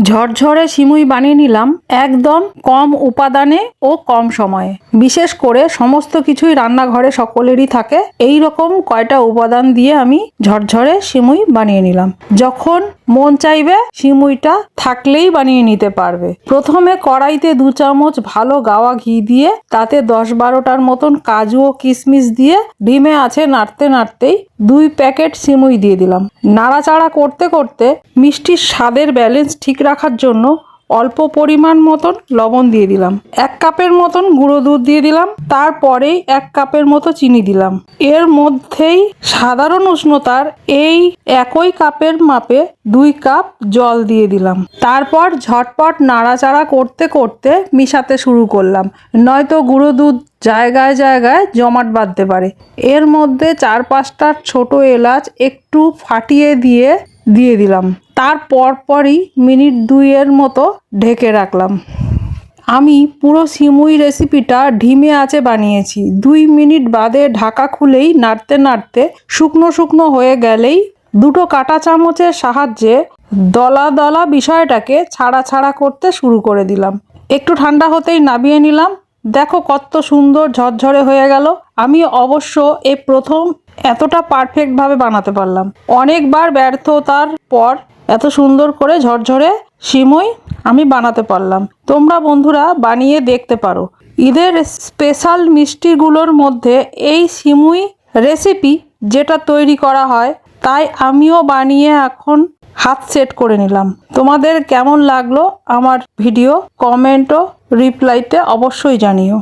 ঝরঝরে সিমুই বানিয়ে নিলাম একদম কম উপাদানে ও কম সময়ে। বিশেষ করে সমস্ত কিছুই রান্নাঘরে সকলেরই থাকে, এই রকম কয়টা উপাদান দিয়ে আমি ঝরঝরে সিমুই বানিয়ে নিলাম। যখন মন চাইবে সিমুইটা থাকলেই বানিয়ে নিতে পারবে। প্রথমে কড়াইতে 2 চামচ ভালো গাওয়া ঘি দিয়ে তাতে 10-12টার মতন কাজু ও কিশমিশ দিয়ে ডিমে আছে নাড়তে নাড়তেই 2 প্যাকেট সিমুই দিয়ে দিলাম। নাড়াচাড়া করতে করতে মিষ্টির স্বাদের ব্যালেন্স ঠিক রাখার জন্য অল্প পরিমাণ মতন লবণ দিয়ে দিলাম। 1 কাপের মতন গুঁড়ো দুধ দিয়ে দিলাম। তারপরেই 1 কাপের মতো চিনি দিলাম। এর মধ্যেই সাধারণ উষ্ণতার এই একই কাপের মাপে 2 কাপ জল দিয়ে দিলাম। তারপর ঝটপট নাড়াচাড়া করতে করতে মিশাতে শুরু করলাম, নয়তো গুঁড়ো দুধ জায়গায় জায়গায় জমাট বাঁধতে পারে। এর মধ্যে 4-5টা ছোট এলাচ একটু ফাটিয়ে দিয়ে দিলাম। তারপর পরই মিনিট 2-এর মতো ঢেকে রাখলাম। আমি পুরো সিমুই রেসিপিটা ধিমে আঁচে বানিয়েছি। 2 মিনিট বাদে ঢাকা খুলেই নাড়তে নাড়তে শুকনো শুকনো হয়ে গেলেই 2টো কাঁটা চামচের সাহায্যে দলা দলা বিষয়টাকে ছাড়া ছাড়া করতে শুরু করে দিলাম। একটু ঠান্ডা হতেই নামিয়ে নিলাম। দেখো কত সুন্দর ঝরঝরে হয়ে গেল। আমি অবশ্য এই প্রথম এতটা পারফেক্টভাবে বানাতে পারলাম। অনেকবার ব্যর্থতার পর এত সুন্দর করে ঝরঝরে সিমুই আমি বানাতে পারলাম। তোমরা বন্ধুরা বানিয়ে দেখতে পারো। ঈদের স্পেশাল মিষ্টিগুলোর মধ্যে এই সিমুই রেসিপি যেটা তৈরি করা হয়, তাই আমিও বানিয়ে এখন হাত সেট করে নিলাম। তোমাদের কেমন লাগলো আমার ভিডিও কমেন্ট ও রিপ্লাইতে অবশ্যই জানিও।